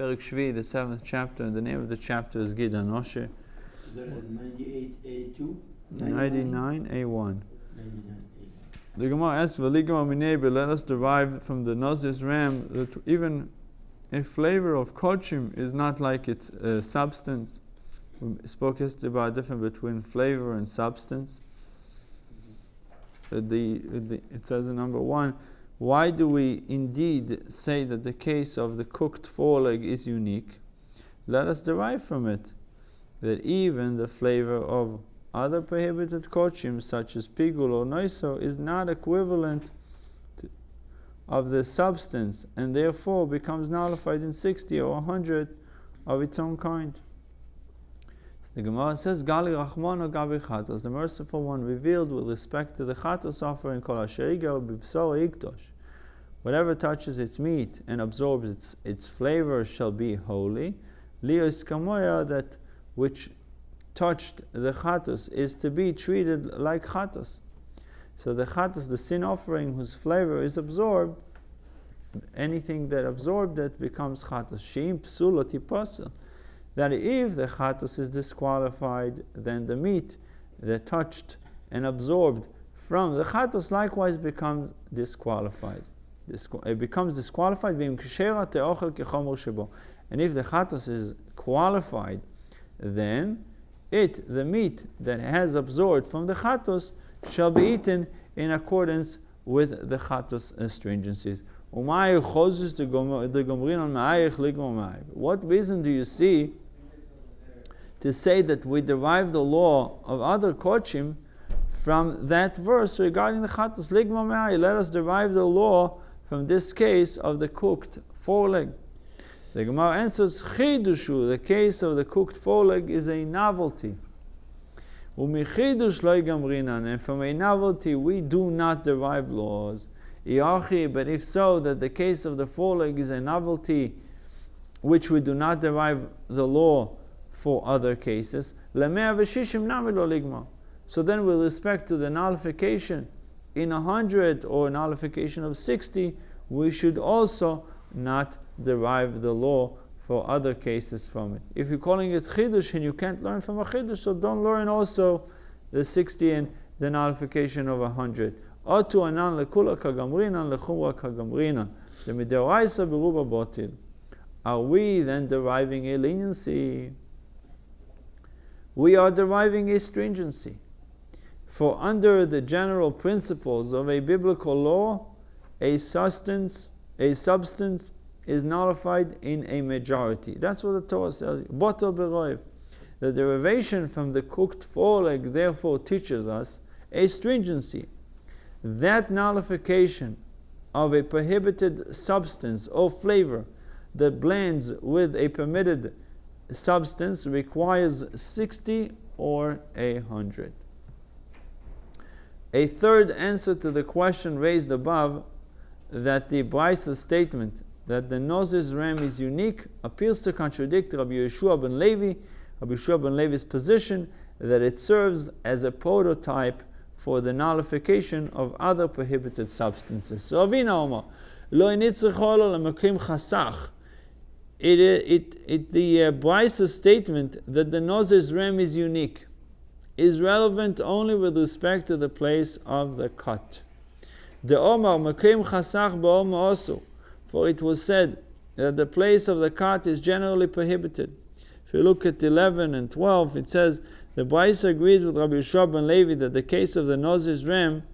Perik Shvi, the 7th chapter, and the name of the chapter is Gid Hanasheh. Is that 98A2? 99A1. 99A. The Gemara asks, "V'ligma minebe," let us derive from the Nozir's ram that even a flavor of kochim is not like its substance. We spoke yesterday about the difference between flavor and substance. It says in number 1, why do we indeed say that the case of the cooked foreleg is unique? Let us derive from it that even the flavor of other prohibited kochim, such as pigul or noiso, is not equivalent of the substance, and therefore becomes nullified in 60 or 100 of its own kind. The Gemara says, Gali Rachman or Gabi Chatos, the merciful one revealed with respect to the Chatos offering, Kol Asher Igel B'Bsor Ikdosh. Whatever touches its meat and absorbs its flavor shall be holy. Lios Kamoya, that which touched the Chatos is to be treated like Chatos. So the Chatos, the sin offering whose flavor is absorbed, anything that absorbed it becomes Chatos. Sheim Psulot Yipasel. That if the Chatos is disqualified, then the meat that touched and absorbed from the Chatos likewise becomes disqualified. It becomes disqualified. And if the Chatos is qualified, then the meat that has absorbed from the Chatos shall be eaten in accordance with the Chatos stringencies. What reason do you see to say that we derive the law of other kochim from that verse regarding the Chatos? Let us derive the law from this case of the cooked foreleg. The Gemara answers, Chidushu, the case of the cooked foreleg is a novelty. And from a novelty we do not derive laws. But if so, that the case of the foreleg is a novelty which we do not derive the law for other cases, so then with respect to the nullification in 100 or nullification of 60, we should also not derive the law for other cases from it. If you're calling it chidush and you can't learn from a chidush, so don't learn also the 60 and the nullification of 100. Are we then deriving a leniency? We are deriving a stringency. For under the general principles of a biblical law, a substance is nullified in a majority. That's what the Torah says. The derivation from the cooked foreleg therefore teaches us a stringency. That nullification of a prohibited substance or flavor that blends with a permitted substance requires 60 or 100. A third answer to the question raised above, that the Braisa's statement that the Nozir's ram is unique appears to contradict Rabbi Yeshua ben Levi's position that it serves as a prototype for the nullification of other prohibited substances. So Avina Omar, lo initzachol lemekim chasach. The Braisa's statement that the Nozir's ram is unique is relevant only with respect to the place of the cut. The Omar mekim chasach ba'om also, for it was said that the place of the cut is generally prohibited. If you look at 11 and 12, it says the Braisa agrees with Rabbi Yeshua ben Levi that the case of the Nozir's ram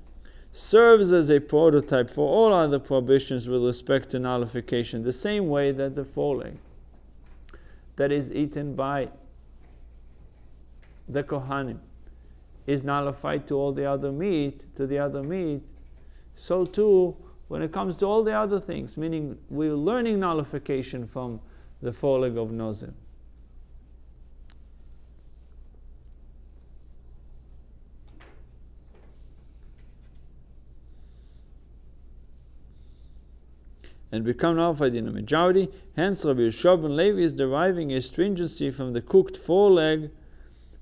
serves as a prototype for all other prohibitions with respect to nullification, the same way that the foreleg that is eaten by the Kohanim is nullified to all the other meat, so too when it comes to all the other things, meaning we're learning nullification from the foreleg of Nozir. And become nullified in a majority. Hence, Rabbi Yeshua ben Levi is deriving a stringency from the cooked foreleg.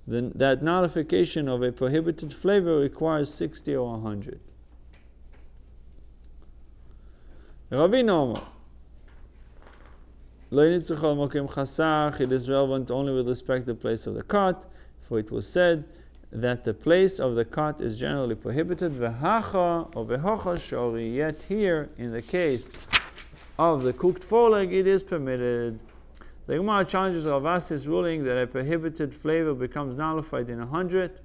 That nullification of a prohibited flavor requires 60 or 100. Ravina Omar, It is relevant only with respect to the place of the cut, for it was said that the place of the cut is generally prohibited. V'hacha or v'hocha shori, yet here, in the case of the cooked foreleg, it is permitted. The Gemara challenges Rav Asi's ruling that a prohibited flavor becomes nullified in 100.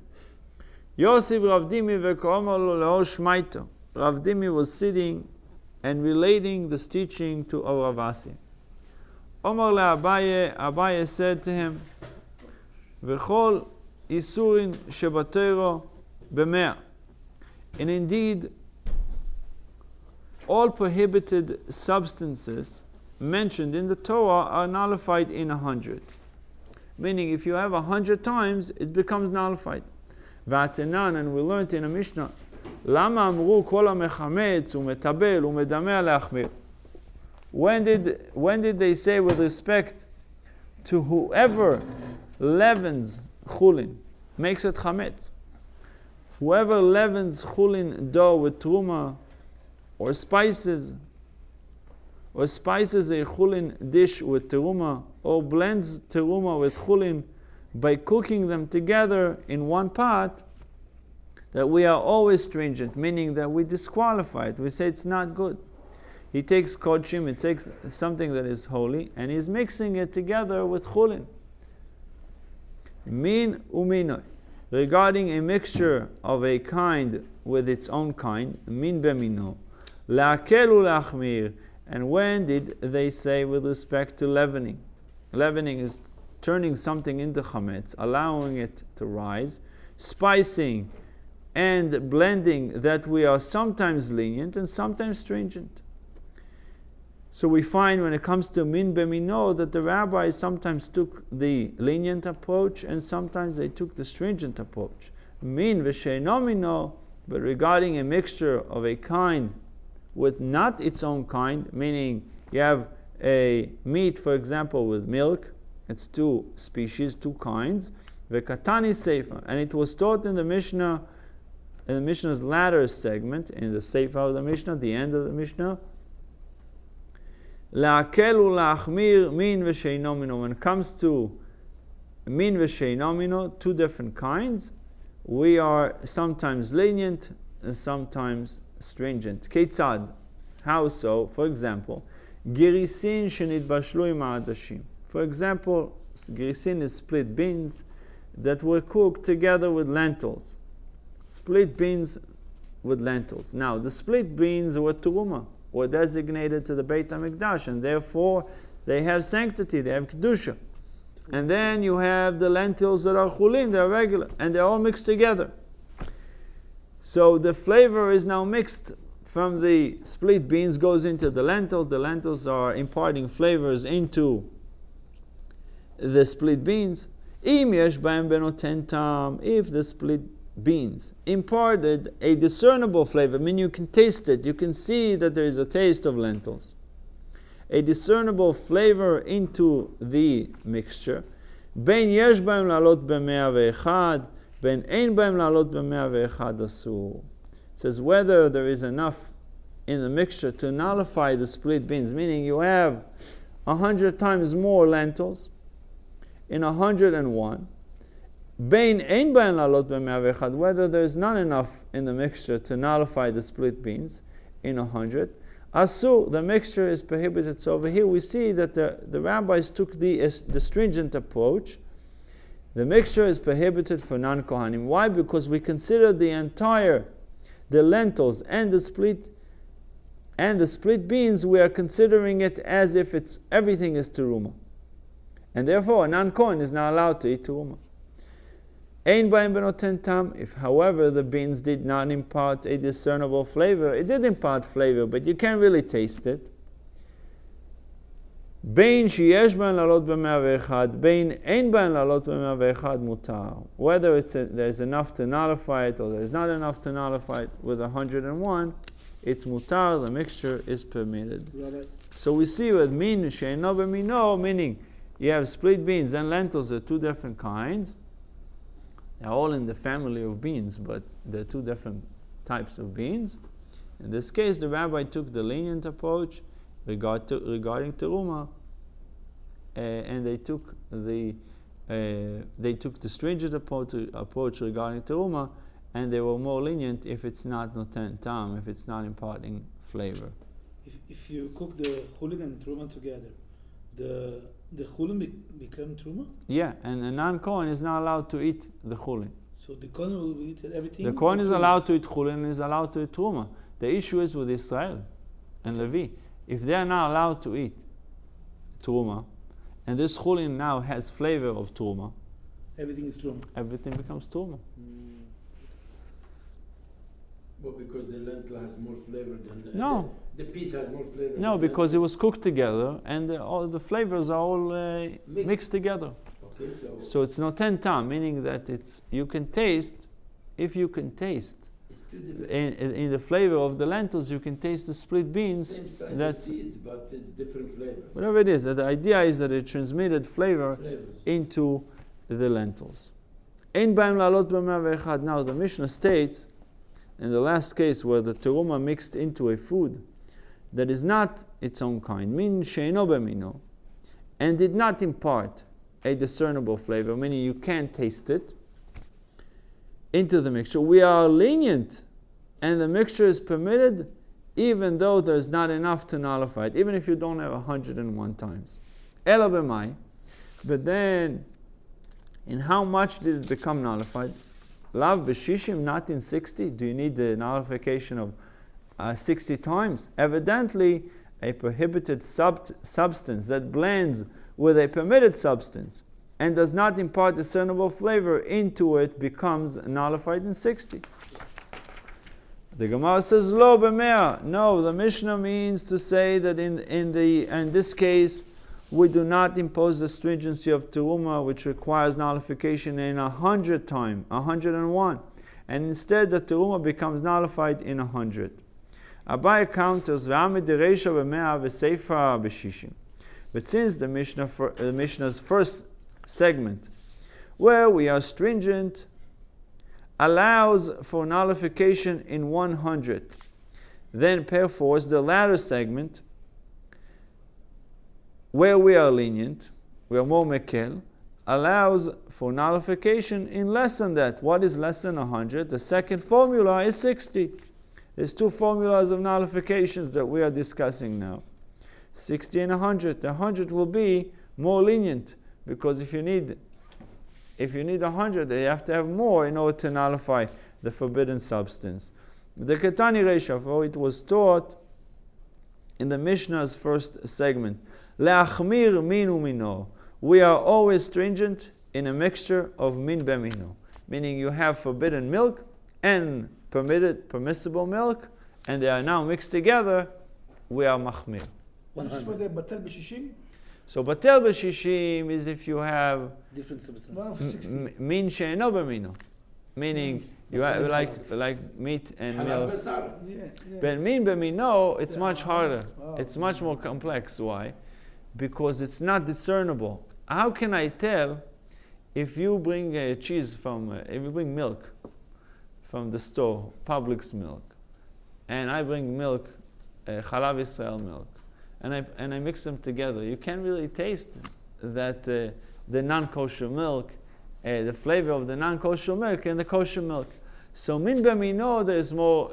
Yosef Rav Dimi v'ko'omar lo le'or shmaito. Rav Dimi was sitting and relating this teaching to Rav Asi. Omar le'Abaye, Abaye said to him, V'chol isurin shebatero b'mea. And indeed, all prohibited substances mentioned in the Torah are nullified in 100. Meaning, if you have 100 times, it becomes nullified. V'atenan, and we learned in a Mishnah, Lama amru kol hamechametz umetabel umedameh leachmir. When did they say with respect to whoever leavens chullin, makes it chametz? Whoever leavens chullin dough with truma or spices a chullin dish with teruma, or blends teruma with chullin by cooking them together in one pot, that we are always stringent, meaning that we disqualify it. We say it's not good. He takes kodshim, it takes something that is holy, and he's mixing it together with chullin. Min uminoi. Regarding a mixture of a kind with its own kind, min bemino. La'akel u'la'achmir. And when did they say with respect to leavening? Leavening is turning something into chametz, allowing it to rise. Spicing and blending, that we are sometimes lenient and sometimes stringent. So we find when it comes to min bemino that the rabbis sometimes took the lenient approach and sometimes they took the stringent approach. Min v'sheino mino, but regarding a mixture of a kind with not its own kind, meaning you have a meat, for example, with milk, it's two species, two kinds, v'katani seifa, and it was taught in the Mishnah, in the Mishnah's latter segment, in the seifa of the Mishnah, the end of the Mishnah, la'akel u'la'achmir min v'sheino mino. When it comes to min v'sheino mino, two different kinds, we are sometimes lenient and sometimes stringent. Ketzad, how so? For example, girisin shenitbashlu im ha'adashim. For example, girisin is split beans that were cooked together with lentils. Split beans with lentils. Now, the split beans were teruma, were designated to the Beit HaMikdash, and therefore they have sanctity, they have kedusha. And then you have the lentils that are chullin, they are regular, and they're all mixed together. So the flavor is now mixed from the split beans, goes into the lentil. The lentils are imparting flavors into the split beans. If the split beans imparted a discernible flavor, I mean you can taste it, you can see that there is a taste of lentils, a discernible flavor into the mixture, Ben yesh baim lalot b'100 Ben ein baim lalot b'101 asur. It says whether there is enough in the mixture to nullify the split beans, meaning you have 100 times more lentils in 101. Bein ein baim lalot b'101, whether there is not enough in the mixture to nullify the split beans in 100. Asur, the mixture is prohibited. So over here we see that the rabbis took the stringent approach. The mixture is prohibited for non-Kohanim. Why? Because we consider the lentils and the split beans, we are considering it as if everything is teruma. And therefore a non-Kohen is not allowed to eat teruma. Ein baim benoten tam. If, however, the beans did not impart a discernible flavor, it did impart flavor, but you can't really taste it. Bein sheyesh bain lalot b'101, bein ein bain lalot b'101 mutar. Whether there's enough to nullify it or there's not enough to nullify it with 101, it's mutar, the mixture is permitted. So we see with min she'eino b'mino, meaning you have split beans and lentils, are two different kinds. They're all in the family of beans, but they're two different types of beans. In this case, the rabbi took the lenient approach regarding teruma, and they took the stringent approach regarding teruma, and they were more lenient if it's not noten tam, if it's not imparting flavor. If you cook the chullin and truma together, the chullin become truma? Yeah, and a non-Kohen is not allowed to eat the chullin. So the Kohen will eat everything? The Kohen is allowed to eat chullin and is allowed to eat truma. The issue is with Israel and Levi. If they are not allowed to eat truma, and this chullin now has flavor of truma, Everything is truma. everything becomes truma. Well, because the lentil has more flavor than No. the piece has more flavor. No, than because it lentil. was cooked together, and all the flavors are all mixed together. Okay, So it's noten tam, meaning that you can taste. If you can taste it's two different. in the flavor of the lentils, you can taste the split beans. Same size That's as seeds, but it's different flavors. whatever it is. The idea is that it transmitted flavor Flavors. into the lentils. Ein baim la'alot b'101. Now the Mishnah states, in the last case where the teruma mixed into a food that is not its own kind, min she'eino b'mino, and did not impart a discernible flavor, meaning you can't taste it, into the mixture, we are lenient, and the mixture is permitted even though there's not enough to nullify it, even if you don't have 101 times. Ela b'mai, but then in how much did it become nullified? Lav b'shishim, not in 60. Do you need the nullification of 60 times? Evidently, a prohibited substance that blends with a permitted substance and does not impart discernible flavor into it becomes nullified in 60. The Gemara says, Lo b'mea. No, the Mishnah means to say that in this case, we do not impose the stringency of teruma, which requires nullification in 100 times, 101. And instead, the teruma becomes nullified in 100. Abai counters, V'amid dereisha b'mea v'seifa b'shishim. But since the Mishnah's first segment, where we are stringent, allows for nullification in 100, then perforce the latter segment, where we are lenient, we are more mekel, allows for nullification in less than that. What is less than 100? The second formula is 60. There's two formulas of nullifications that we are discussing now. 60 and 100. The 100 will be more lenient, because if you need 100, you have to have more in order to nullify the forbidden substance. The Ketani Reisha, for it was taught in the Mishnah's first segment, Le'achmir min umino. We are always stringent in a mixture of min b'mino, meaning you have forbidden milk and permissible milk, and they are now mixed together. We are machmir. This is for the batel b'shishim? So batel b'shishim is if you have Different substances. min she'eno b'mino, meaning you have like meat and milk. But min b'mino, it's much harder. It's much more complex. Why? Because it's not discernible. How can I tell if you bring cheese if you bring milk from the store, Publix milk, and I bring milk, Chalav Israel milk, and I mix them together? You can't really taste that the non-kosher milk, the flavor of the non-kosher milk and the kosher milk. So min b'mino, there's more.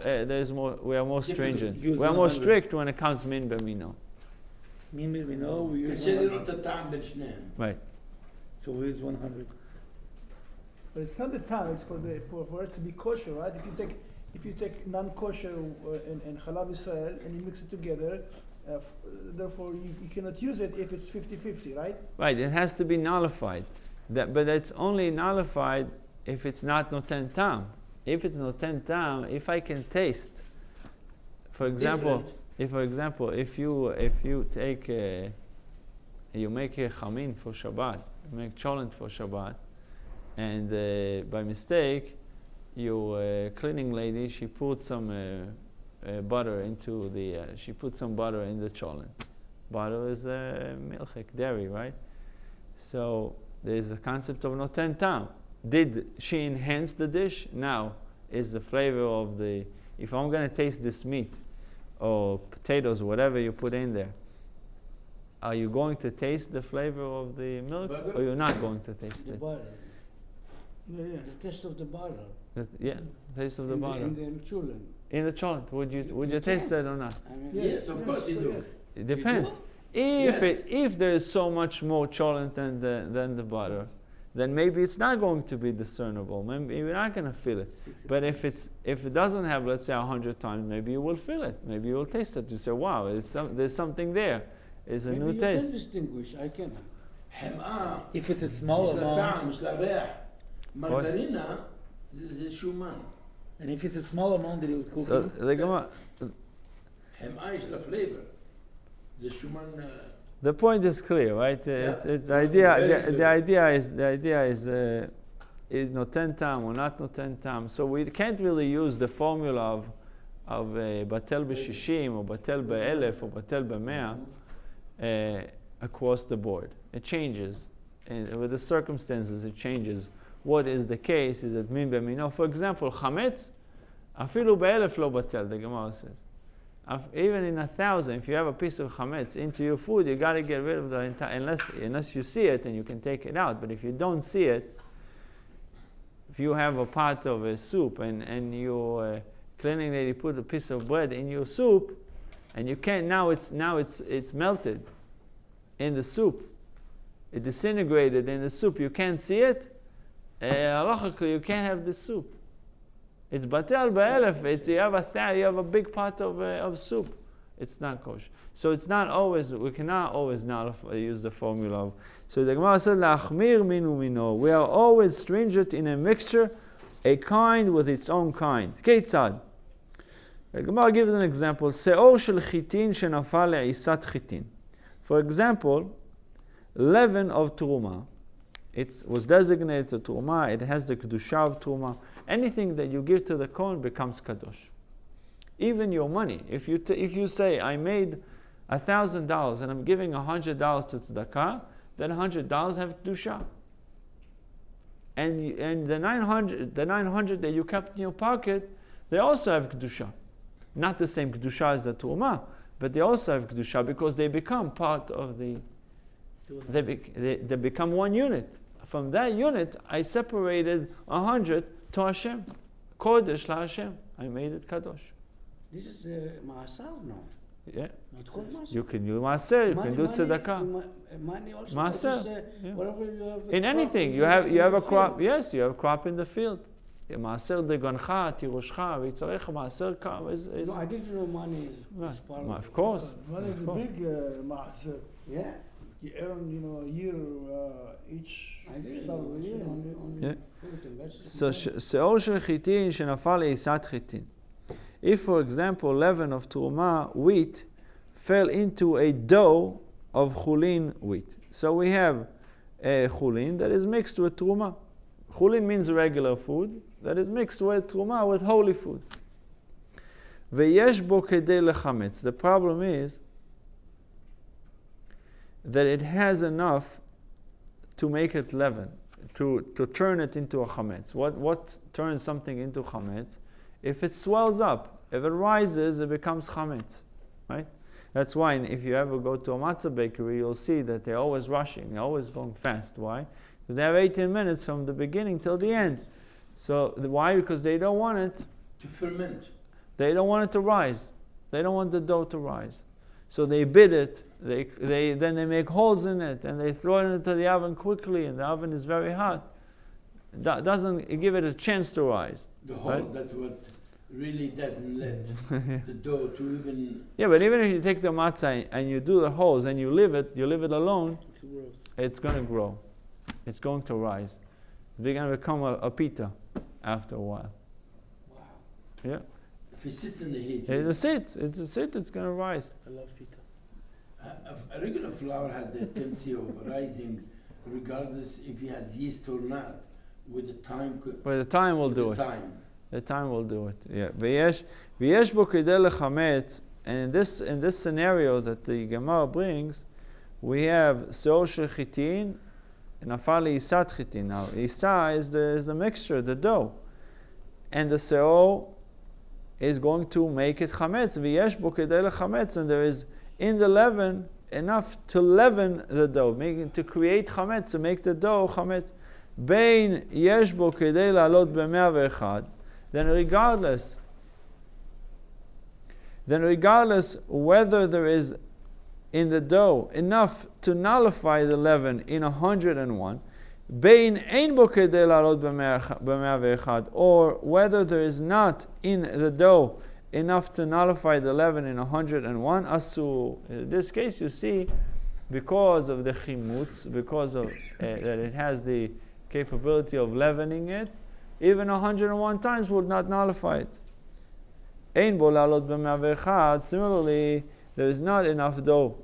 We are more stringent. We are more strict when it comes to min b'mino. Min b'mino, we use Consider 100. the time b'shneim. Right. So we use 100. But it's not the time; it's for it to be kosher, right? If you take non-kosher and Chalav Israel and you mix it together, therefore you cannot use it if it's 50-50, right? Right. It has to be nullified. But it's only nullified if it's not noten tam. If it's noten tam, if I can taste, for example, if you take you make a chamin for Shabbat, you make Chullin for Shabbat, and by mistake, your cleaning lady, she put some butter into she put some butter in the Chullin. Butter is milchik, dairy, right? So there's a concept of noten tam. Did she enhance the dish? Now is the flavor of if I'm going to taste this meat or potatoes, whatever you put in there, are you going to taste the flavor of the milk, Butter? or you're not going to taste The it? butter. Yeah, yeah. The taste of the butter. Yeah, taste of the in butter. In the Chullin. In the Chullin, would you You taste can. that or not? I mean, Yes, of course you do. Yes. It depends. Yes. If there is so much more Chullin than the butter, then maybe it's not going to be discernible. Maybe you're not going to feel it. But if it doesn't have, let's say, 100 times, maybe you will feel it. Maybe you will taste it. You say, wow, there's something there. It's a maybe new you taste. can distinguish. I cannot. חמאה, If it's a small יש לה טעם, amount, יש לה ריח. מרגרינה זה שומן. and if it's a small amount that you would cook So it, the Gemara, חמאה יש לה flavor. זה שומן... the point is clear, right? It's the idea is noten tam or not noten tam. So we can't really use the formula of batel b'shishim or batel b'elef or batel b'mea across the board. It changes, and with the circumstances it changes. What is the case? Is it min b'mino? For example, chametz afilu b'elef lo batel. The Gemara says. Even in 1,000, if you have a piece of chametz into your food, you got to get rid of the entire, unless you see it and you can take it out. But if you don't see it, if you have a pot of a soup and you cleaning it, you put a piece of bread in your soup, and you can't, now it's melted in the soup, it disintegrated in the soup, you can't see it, halachically you can't have the soup. It's batel ba'elef. You have a big pot of soup. It's not kosher. So it's not always. We cannot always not use the formula of. So the Gemara said, "Lachmir minu mino." We are always stringent in a mixture, a kind with its own kind. Keitzad. The Gemara gives an example. Seor shel chitin shenafal le'isat chitin. For example, leaven of truma. It was designated to truma. It has the kedusha of truma. Anything that you give to the Kohen becomes kadosh. Even your money. If you say, I made $1,000 and I'm giving $100 to tzedakah, then $100 have kedusha. And the 900 that you kept in your pocket, they also have kedusha. Not the same kedusha as the truma, but they also have kedusha because they become part of the. They become one unit. From that unit, I separated 100 to Hashem. Kodesh la Hashem. I made it kadosh. This is Maasar, no? Yeah. It's called Maasar. You can do Maaser, you can do tzedakah. Money also. Maaser, yeah. Whatever you have. In anything, you have a crop. Yes, you have a crop in the field. Maaser degoncha, tiroshcha, v'itzarecha. Maaser kam is. No, I didn't know money is part of it. Of course. One is a big ma'aser. Yeah. You earn, a year each I didn't salary. know. Yeah. Only Yeah. fruit and vegetables. So seor shel chitin shenafal le'isat chitin. If, for example, leaven of truma, wheat, fell into a dough of chulin wheat. So we have a chulin that is mixed with truma. Chulin means regular food that is mixed with truma, with holy food. Veyesh bo kedei lechametz. The problem is that it has enough to make it leaven, to turn it into a chametz. What turns something into chametz? If it swells up, if it rises, it becomes chametz, right? That's why if you ever go to a matzah bakery, you'll see that they're always rushing, they're always going fast. Why? Because they have 18 minutes from the beginning till the end. So why? Because they don't want it To ferment. They don't want it to rise. They don't want the dough to rise. So they bit it. Then they make holes in it and they throw it into the oven quickly, and the oven is very hot. That doesn't give it a chance to rise. The holes, that's what really doesn't let the dough to even... Yeah, but even if you take the matzah and you do the holes and you leave it alone, it's going to grow. It's going to rise. It's going to become a pita after a while. Wow. Yeah. If it sits in the heat... It's going to rise. I love pita. A regular flour has the tendency of rising regardless if it has yeast or not, with the time. But the time will do it. The time will do it. Yeah. V'yesh bo kedei lechametz, and in this scenario that the Gemara brings, we have seor shel chitin and nafal le'isat chitin. Now, isa is the mixture, the dough, and the seor is going to make it chametz. V'yesh bo kedei lechametz, and there is in the leaven enough to leaven the dough, making to create chametz, to make the dough chametz. Bein yesh bo kedei la'alot b'101. Then regardless whether there is in the dough enough to nullify the leaven in 101, bein ein bo kedei la'alot b'101, or whether there is not in the dough enough to nullify the leaven in 101, asur. In this case, you see, because of the chimutz, because of that it has the capability of leavening it, even 101 times would not nullify it. Ein bo la'alot b'101. Similarly, there is not enough dough.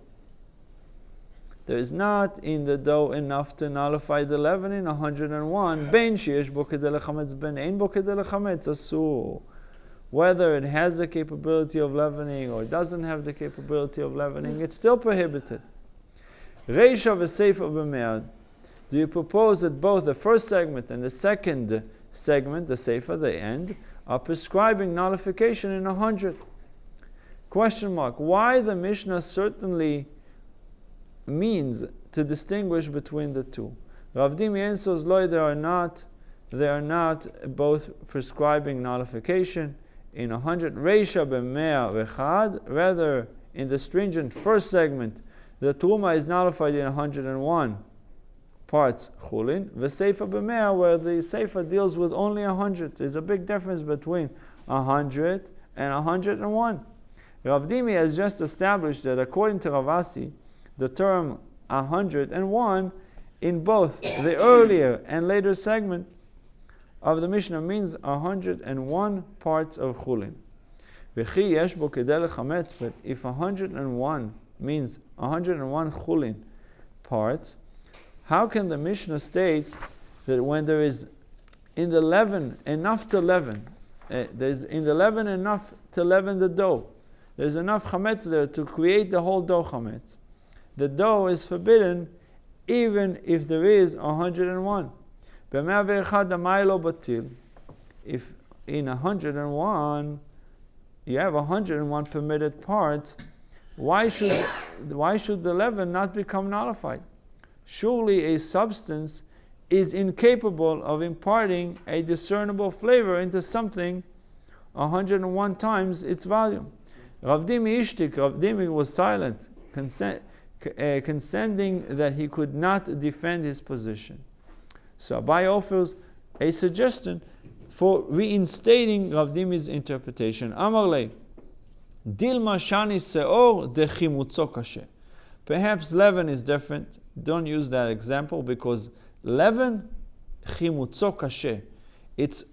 There is not in the dough enough to nullify the leaven in 101. Bein sheyesh bo kedei lechametz, ben ein bo kedei lechametz, asur. Whether it has the capability of leavening or it doesn't have the capability of leavening, it's still prohibited. Reisha v'seifa b'me'ad. Do you propose that both the first segment and the second segment, the seifa, the end, are prescribing nullification in 100? Question mark. Why the Mishnah certainly means to distinguish between the two. Rav Dimi answers, "Loi, they are not both prescribing nullification in 100. Reisha b'101. Rather, in the stringent first segment, the truma is nullified in 101 parts chullin. V'seifa b'100, where the seifa deals with only 100. There's a big difference between 100 and 101. Rav Dimi has just established that according to Ravasi, the term 101 in both the earlier and later segment of the Mishnah means 101 parts of chullin. V'chi yesh bo kedei lechametz, but if 101 means 101 chullin parts, how can the Mishnah state that when there is in the leaven enough to leaven, there's in the leaven enough to leaven the dough, there's enough chametz there to create the whole dough chametz. The dough is forbidden even if there is 101. If in 101 you have 101 permitted parts, why should the leaven not become nullified? Surely a substance is incapable of imparting a discernible flavor into something 101 times its volume. Rav Dimi was silent, consenting that he could not defend his position. So Abai offers a suggestion for reinstating Rav Dimi's interpretation. Amar lei, Dilma shani seor de chimutzo kashe. Perhaps leaven is different. Don't use that example because leaven, chimutzo kashe, its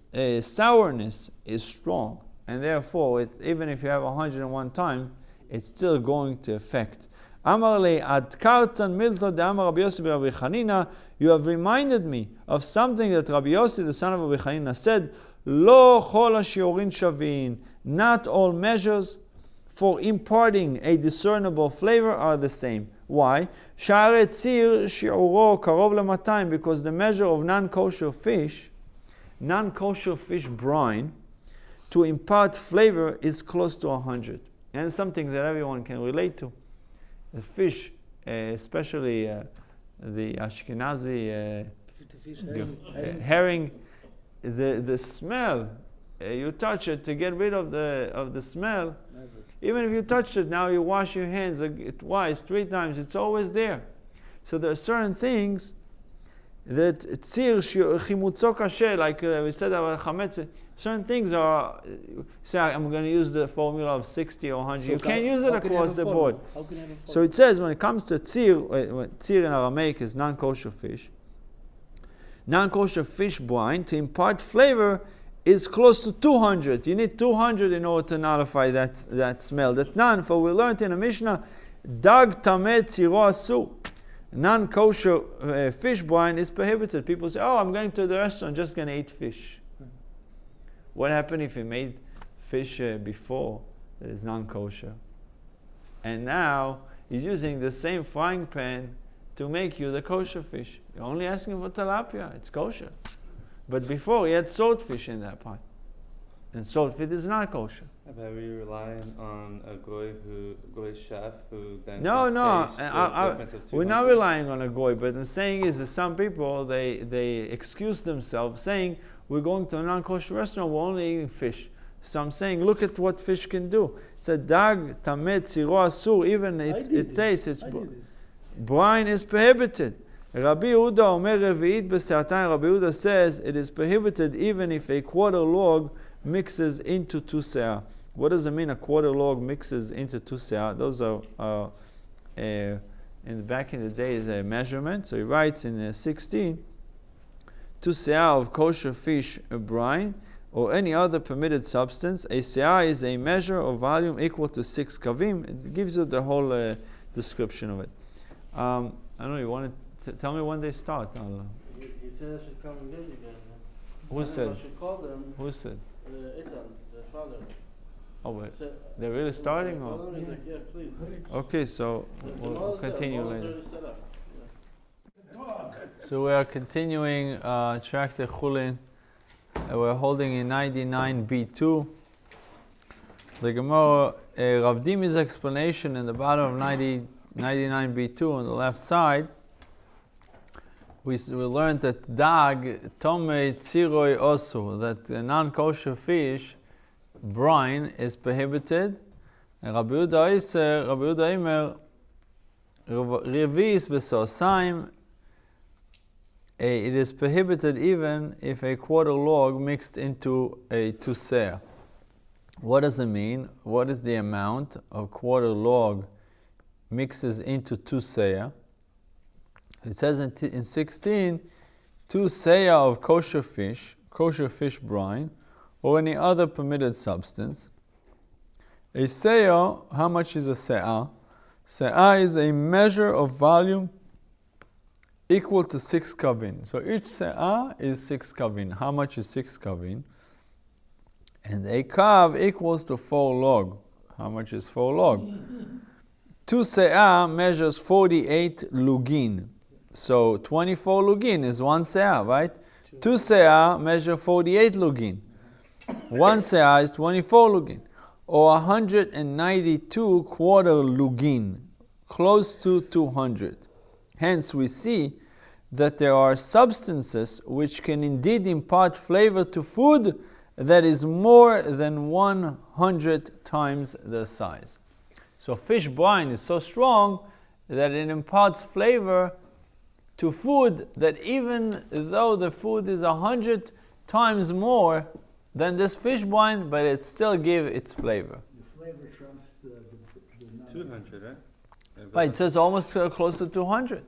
sourness is strong, and therefore, even if you have 101 times, it's still going to affect. Amar le adkartan milto de Amar Rabbi Yossi Rabbi Chanina. You have reminded me of something that Rabbi Yossi, the son of Rabbi Chanina, said. Lo chol hashiorin shavin. Not all measures for imparting a discernible flavor are the same. Why? Sha'arei tzir shi'uro karov le-200, because the measure of non-kosher fish brine, to impart flavor is close to 100. And it's something that everyone can relate to. The fish, especially the Ashkenazi herring, the smell, you touch it to get rid of the smell. Even if you touch it, now you wash your hands twice, 3 times, it's always there. So there are certain things that tzir chimutzo kasher, like we said about chametz, certain things are, say I'm going to use the formula of 60 or 100. So you can't use it across the board. So it says when it comes to tzir in Aramaic is non-kosher fish. Non-kosher fish brine, to impart flavor, is close to 200. You need 200 in order to nullify that smell. That none, for we learned in a Mishnah, dag tameh tziro asu. Non-kosher fish brine is prohibited. People say, oh, I'm going to the restaurant, just going to eat fish. What happened if he made fish before that is non-kosher? And now he's using the same frying pan to make you the kosher fish. You're only asking for tilapia, it's kosher. But before he had swordfish in that pot. and so if it is not kosher. But we relying on a goy chef who then No, can no, taste the difference of we're not 200. relying on a goy, but the saying is that some people, they excuse themselves saying, we're going to a non-kosher restaurant, we're only eating fish. So I'm saying, look at what fish can do. It's a dag, tamet, tziro, asur, even it tastes, it's brine is prohibited. Rabbi Yehuda Omer Revi'it b'se'atayin. Rabbi Yehuda says it is prohibited even if a quarter log mixes into 2 se'ah. What does it mean a quarter log mixes into 2 se'ah? Those are back in the days a measurement. So he writes in 16, 2 se'ah of kosher fish brine or any other permitted substance. A se'ah is a measure of volume equal to 6 kavim. It gives you the whole description of it. I don't know, you want to tell me when they start? He said I should come and get you guys. Who said? I should call them. Who said? Itan, the father. Oh, wait. Said, they're really starting? call Or? them, he's like, yeah, please. Okay, so we'll continue later. later. So we are continuing track the Chullin. We're holding in 99b2. The Gemara, Rav Dimi's explanation in the bottom of 99b2 on the left side, we learned that dag, tomei, tziroi, osu, that non-kosher fish, brine, is prohibited. And Rabbi Yehuda Imer, revis besosaim, it is prohibited even if a quarter log mixed into a 2 se'ah. What does it mean? What is the amount of quarter log mixes into 2 se'ah? It says in 16, 2 se'ah of kosher fish brine, or any other permitted substance. A se'ah, how much is a se'ah? Se'ah is a measure of volume equal to 6 kavin. So each se'ah is 6 kavin. How much is 6 kavin? And a kav equals to 4 log. How much is 4 log? 2 se'ah measures 48 lugin. So 24 lugin is 1 se'ah, right? 2 se'ah measure 48 lugin. 1 se'ah is 24 lugin. Or 192 quarter lugin. Close to 200. Hence we see that there are substances which can indeed impart flavor to food that is more than 100 times their size. So fish brine is so strong that it imparts flavor to food that even though the food is 100 times more than this fish brine, but it still gives its flavor. The flavor trumps the 200, right? Right, it says almost close to 200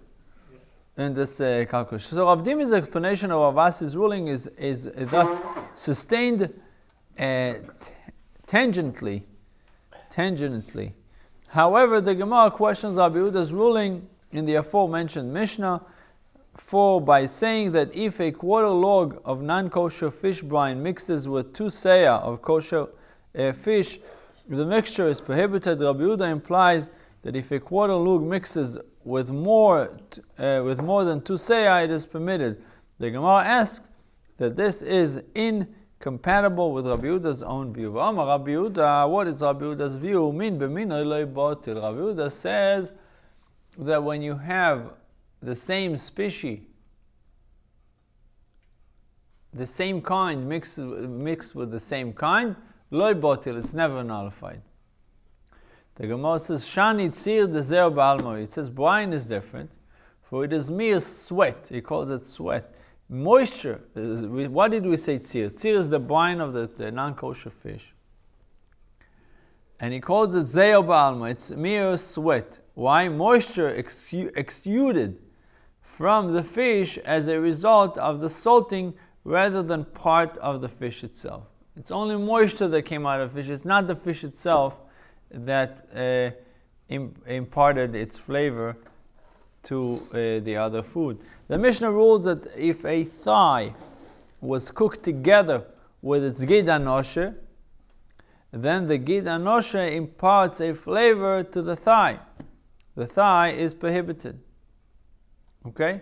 in this calculation. So Rav Dimi's explanation of Avasi's ruling is thus sustained tangentially. However, the Gemara questions Rabbi Yehuda's ruling in the aforementioned Mishnah by saying that if a quarter log of non-kosher fish brine mixes with 2 se'ah of kosher fish, the mixture is prohibited. Rabbi Yehuda implies that if a quarter log mixes with more than 2 se'ah, it is permitted. The Gemara asks that this is incompatible with Rabbi Yehuda's own view. Rabbi Yehuda, what is Rabbi Yehuda's view? Min b'minoi lo botil. Rabbi Yehuda says that when you have the same species, the same kind mixed with the same kind, lo botil, it's never nullified. The Gemara says, Shani tzir dezer ba'alma. It says brine is different, for it is mere sweat. He calls it sweat. Moisture. What did we say tzir? Tzir is the brine of the non-kosher fish. And he calls it zeir ba'alma. It's mere sweat. Why? Moisture exuded from the fish as a result of the salting rather than part of the fish itself. It's only moisture that came out of the fish. It's not the fish itself that imparted its flavor to the other food. The Mishnah rules that if a thigh was cooked together with its Gid Hanasheh, then the Gid Hanasheh imparts a flavor to the thigh. The thigh is prohibited. Okay?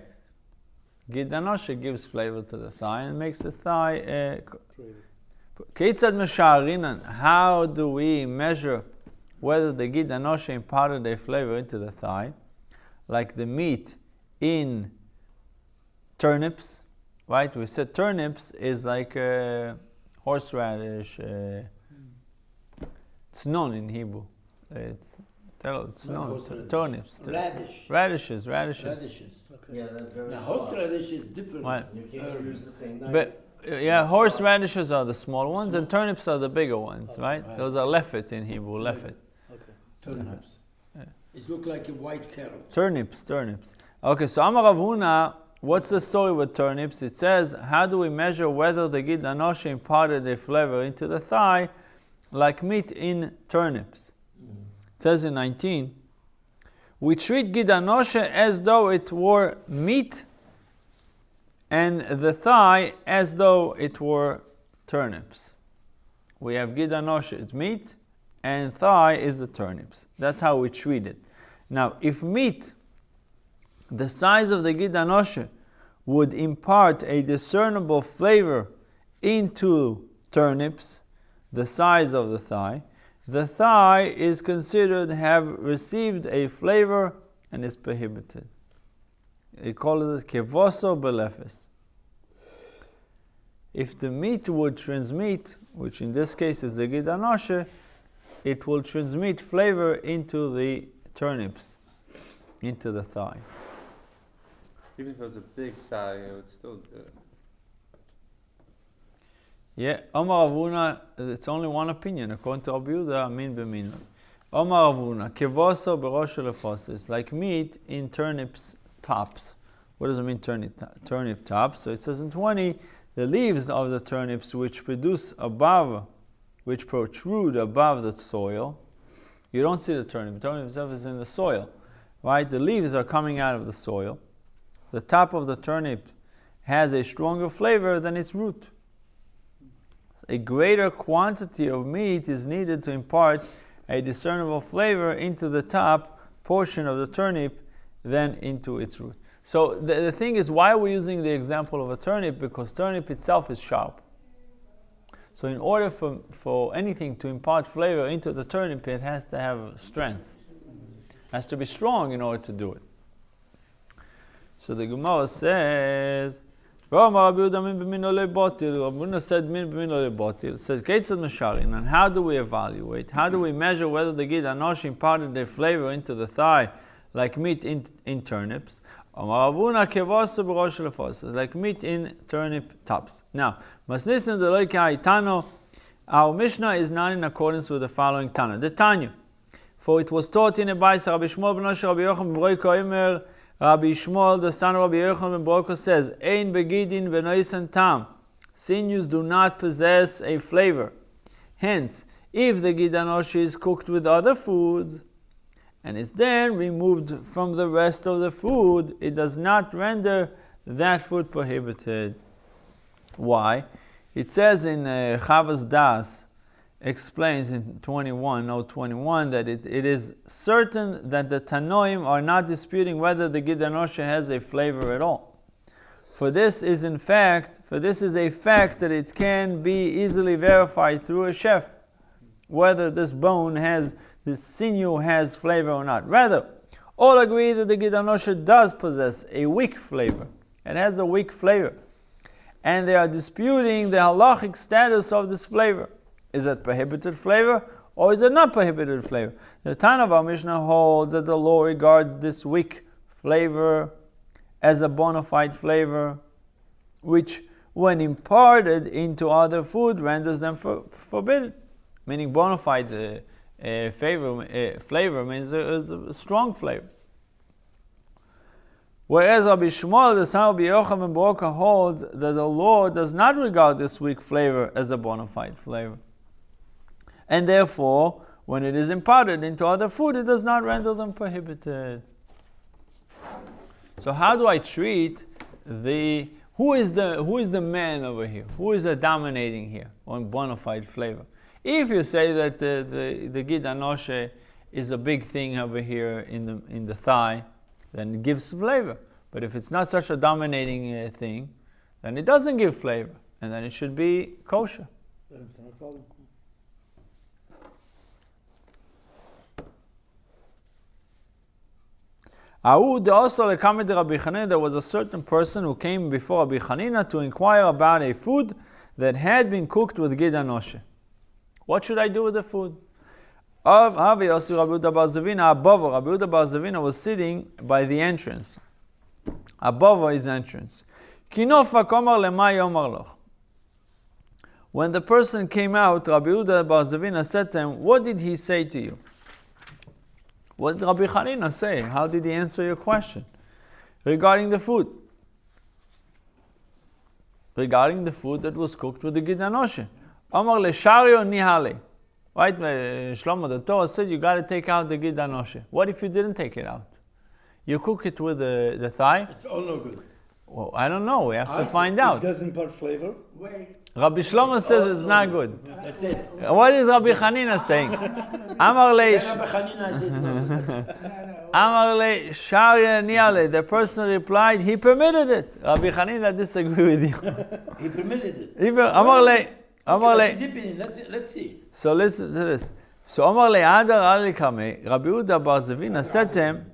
Gid Hanasheh gives flavor to the thigh and makes the thigh. Keitzad Mesha'arinan, how do we measure whether the Gid Hanasheh imparted a flavor into the thigh, like the meat in turnips, right? We said turnips is like horseradish, tznon in Hebrew. It's tznon, turnips. Radishes. Radishes. Yeah, that's very Now, small. horseradish is different. Right. You can't use the same knife. But horseradishes are the small ones, and turnips are the bigger ones, right? Right. Those are lefet in Hebrew, lefet. Okay. Turnips. It looks like a white carrot. Turnips. Okay, so Amar Rav Huna, what's the story with turnips? It says, how do we measure whether the Gid Hanasheh imparted a flavor into the thigh, like meat in turnips? It says in 19, we treat Gid Hanasheh as though it were meat, and the thigh as though it were turnips. We have Gid Hanasheh, it's meat, and thigh is the turnips. That's how we treat it. Now, if meat, the size of the Gid Hanasheh, would impart a discernible flavor into turnips, the size of the thigh is considered have received a flavor and is prohibited. They call it kevoso belefes. If the meat would transmit, which in this case is the Gid Hanasheh, it will transmit flavor into the turnips, into the thigh. Even if it was a big thigh, it would still do it. Yeah, Omar Rav Huna, it's only one opinion. According to Rabbi Yehuda, amin b'min. Omar Rav Huna, kevoso b'rosh lefosis, like meat in turnips tops. What does it mean, turnip tops? So it says in 20, the leaves of the turnips which protrude above the soil. You don't see the turnip. The turnip itself is in the soil, right? The leaves are coming out of the soil. The top of the turnip has a stronger flavor than its root. A greater quantity of meat is needed to impart a discernible flavor into the top portion of the turnip than into its root. So the thing is, why are we using the example of a turnip? Because turnip itself is sharp. So in order for anything to impart flavor into the turnip, it has to have strength. It has to be strong in order to do it. So the Gemara says, Rabbi Menashe said, min b'min lo lebatil. Said, Keitzad Mesharin, and how do we evaluate? How do we measure whether the Gid Hanasheh imparted their flavor into the thigh, like meat in turnips? Like meat in turnip tops. Now, our Mishnah is not in accordance with the following Tana. The Tanya. For it was taught in a Bais, Rabbi Shmuel ben Rabbi Yochanan ben Broiko Omer, Rabbi Shmuel, the son of Rabbi Yochanan ben Broiko, says, Ein begidin v'noisen tam. Sinews do not possess a flavor. Hence, if the Gid Hanasheh is cooked with other foods, and is then removed from the rest of the food, it does not render that food prohibited. Why? It says in Chavas Das, explains in 21, that it is certain that the Tanoim are not disputing whether the Gid Hanasheh has a flavor at all. For this is a fact that it can be easily verified through a chef, whether this sinew has flavor or not. Rather, all agree that the Gid Hanasheh does possess a weak flavor. It has a weak flavor. And they are disputing the halachic status of this flavor. Is it prohibited flavor or is it not prohibited flavor? The Tana of our Mishnah holds that the law regards this weak flavor as a bona fide flavor, which when imparted into other food renders them forbidden. Meaning bona fide flavor means a strong flavor. Whereas Rabbi Shmuel, the son of Rabbi Yochanan ben Broka, holds that the law does not regard this weak flavor as a bona fide flavor. And therefore, when it is imparted into other food, it does not render them prohibited. So how do I treat who is the man over here? Who is dominating here on bona fide flavor? If you say that the Gid Hanasheh is a big thing over here in the thigh, then it gives flavor. But if it's not such a dominating thing, then it doesn't give flavor, and then it should be kosher. That's not a problem. There was a certain person who came before Rabbi Chanina to inquire about a food that had been cooked with Gid Hanasheh. What should I do with the food? Rabbi Yehuda bar Zavina was sitting by the entrance, above his entrance. When the person came out, Rabbi Yehuda bar Zavina said to him, "What did he say to you?" What did Rabbi Chanina say? How did he answer your question? Regarding the food. Regarding the food that was cooked with the Gid Hanasheh. Amar le'shario nihale. Right, Shlomo, the Torah said you got to take out the Gid Hanasheh. What if you didn't take it out? You cook it with the thigh? It's all no good. Well, I don't know. We have to find out. It doesn't impart flavor. Wait. Rabbi Shlomo says it's not good. That's it. What is Rabbi Chanina saying? Amar le Rabbi Hanina says no. Amar le sharia niale. The person replied, he permitted it. Rabbi Chanina disagree with you. He permitted it. Amar le. That's his opinion. Let's see. So listen to this. So Amar le Adar Ali Kame. Rabbi Yehuda bar Zavina said to him,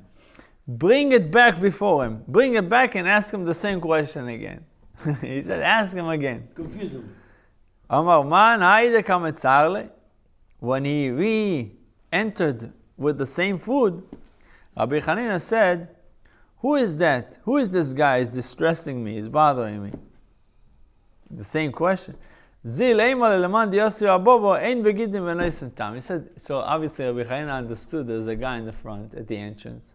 bring it back before him. Bring it back and ask him the same question again. He said, ask him again. Confuse him. Amar man haide kametzarle. When he re-entered with the same food, Rabbi Chanina said, who is that? Who is this guy? Is distressing me? Is bothering me? The same question. He said, so obviously Rabbi Chanina understood there's a guy in the front at the entrance.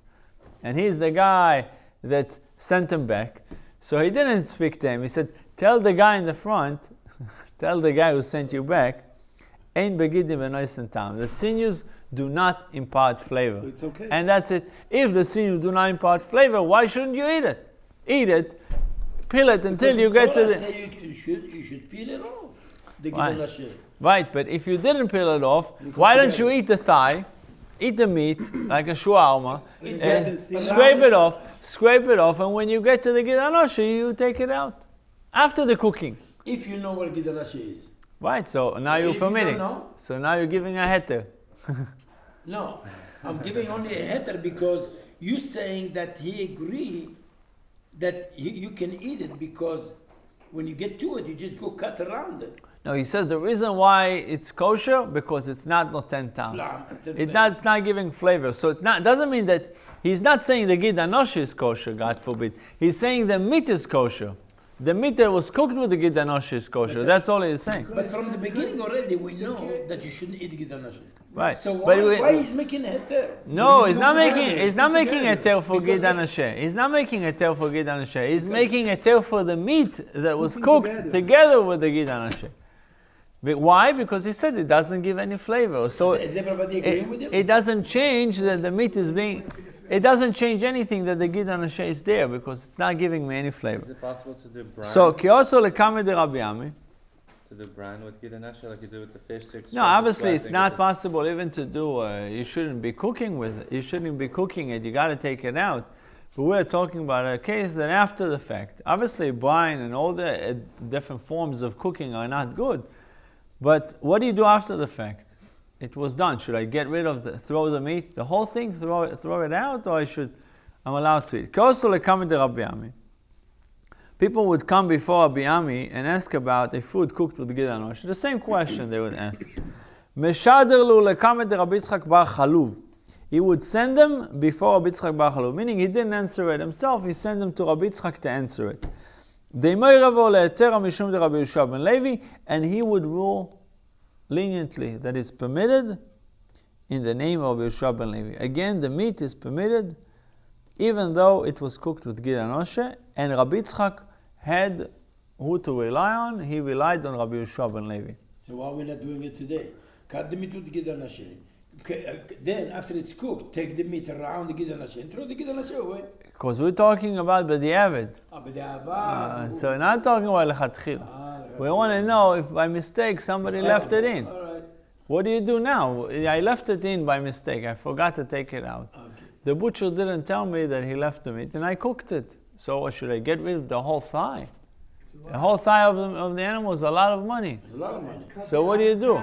And he's the guy that sent him back. So he didn't speak to him. He said, tell the guy in the front, tell the guy who sent you back, that sinews do not impart flavor. So it's okay. And that's it. If the sinews do not impart flavor, why shouldn't you eat it? Eat it, peel it until you get to the... Say you should peel it off. The Gid Right. Hanasheh. Right, but if you didn't peel it off, why don't you eat the thigh, eat the meat, like a shawarma, and scrape it off, and when you get to the Gid Hanasheh, you take it out. After the cooking. If you know what Gid Hanasheh is. Right, so now you're If you don't permitting. know? So now you're giving a heter. No, I'm giving only a heter because you saying that he agree that you can eat it because when you get to it, you just go cut around it. No, he says the reason why it's kosher because it's not noten tam. It's not giving flavor. So it doesn't mean that he's not saying the Gid Hanasheh is kosher, God forbid. He's saying the meat is kosher. The meat that was cooked with the Gid Hanasheh is kosher. That's all he's saying. But from the beginning already, we know that you shouldn't eat Gid Hanasheh. Right. So But why he's making a heter? No, he's not making a tail for Gid Hanasheh. He's not making a tail for Gid Hanasheh. He's making a tail for the meat that was cooked together with the Gid Hanasheh. But why? Because he said it doesn't give any flavor. So Is everybody agreeing with him? it doesn't change that the meat is being... It doesn't change anything that the Gid Hanasheh is there because it's not giving me any flavor. Is it possible to do brine? So, ki also lekame de Rabbi Ami. To do brine with Gid Hanasheh like you do with the fish sticks? No, obviously it's not possible even to do, you shouldn't be cooking with it. You shouldn't be cooking it. You got to take it out. But we're talking about a case that after the fact. Obviously brine and all the different forms of cooking are not good. But what do you do after the fact? It was done. Should I get rid of throw the meat, the whole thing, throw it out, or I'm allowed to eat? People would come before Rabbi Ami and ask about a food cooked with Gid Hanasheh. The same question they would ask. He would send them before Rabbi Yitzchak bar Chaluf, meaning he didn't answer it himself, he sent them to Rabbi Yitzchak to answer it. And he would rule leniently that it's permitted in the name of Yehoshua ben Levi. Again, the meat is permitted even though it was cooked with Gid Hanasheh, and Rabbi Yitzchak had who to rely on. He relied on Rabbi Yehoshua ben Levi. So why are we not doing it today? Cut the meat with Gid Hanasheh. Then after it's cooked, take the meat around the Gid Hanasheh and throw the Gid Hanasheh away. Because we're talking about B'diavad. B'diavad. So we're not talking about Lechatchila. We want to know if by mistake somebody left it in. All right. What do you do now? I left it in by mistake. I forgot to take it out. Okay. The butcher didn't tell me that he left the meat and I cooked it. So should I get rid of the whole thigh? The whole thigh of the animal is a lot of money. It's a lot of money. So what do you do?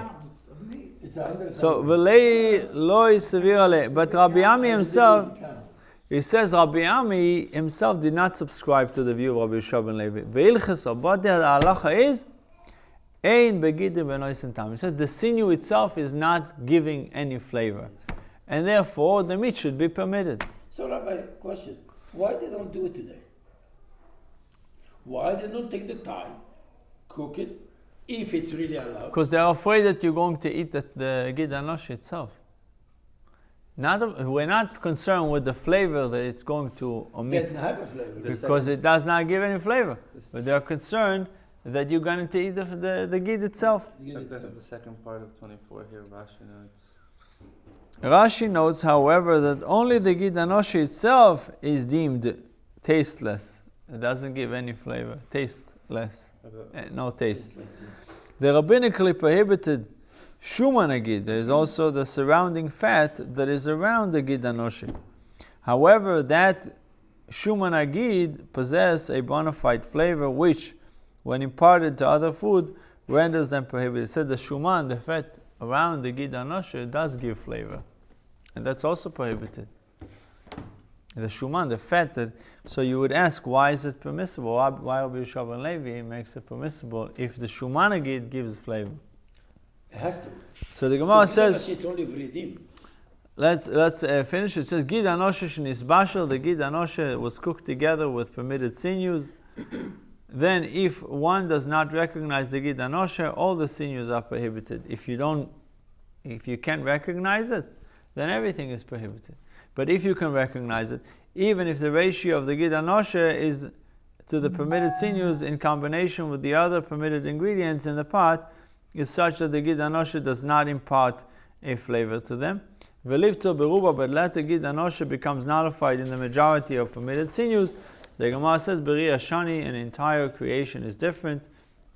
It's 100. So v'lei lo yisavir aleh. But Rabbi Ami himself, he says Rabbi Ami himself did not subscribe to the view of Rabbi Yeshua ben Levi. Ve'ilchasa, but the halacha is ein begidim v'noisen tam. He says the sinew itself is not giving any flavor, and therefore the meat should be permitted. So, Rabbi, question: why they don't do it today? Why they don't take the time, cook it, if it's really allowed? Because they're afraid that you're going to eat the Gid Hanasheh itself. We're not concerned with the flavor that it's going to It omit, doesn't have a flavor. because it does not give any flavor. But they're concerned that you're going to eat the Gid itself. The second part of 24 here, Rashi notes. Rashi notes, however, that only the Gid Hanasheh itself is deemed tasteless. It doesn't give any flavor, tasteless, no taste. The rabbinically prohibited Shuman Agid, there is also the surrounding fat that is around the Gid Hanasheh. However, that Shuman Agid possess a bona fide flavor which, when imparted to other food, renders them prohibited. It said the Shuman, the fat around the Gid Hanasheh, does give flavor. And that's also prohibited. The Shuman, the fat, so you would ask, why is it permissible? Why Rabbi Yeshua ben Levi makes it permissible if the Shuman Agid gives flavor? It has to. So the Gemara says, it's only vridim. let's finish. It says, Gid Hanasheh nisbashel, the Gid Hanasheh was cooked together with permitted sinews. Then if one does not recognize the Gid Hanasheh, all the sinews are prohibited. If you can't recognize it, then everything is prohibited. But if you can recognize it, even if the ratio of the Gid Hanasheh is to the permitted sinews in combination with the other permitted ingredients in the pot, is such that the Gid Hanasheh does not impart a flavor to them. Velivto beruba, but let the Gid Hanasheh becomes nullified in the majority of permitted sinews. The Gemara says, Beri Ashani, an entire creation is different.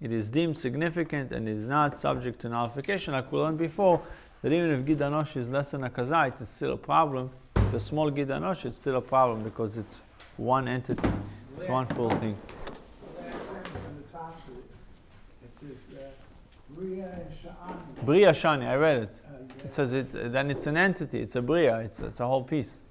It is deemed significant and is not subject to nullification. Like we learned before, that even if Gid Hanasheh is less than a kazait, it's still a problem. It's a small Gid Hanasheh, it's still a problem because it's one entity. It's one full thing. Bria Shani, I read it. It says then it's an entity, it's a Bria, it's a whole piece.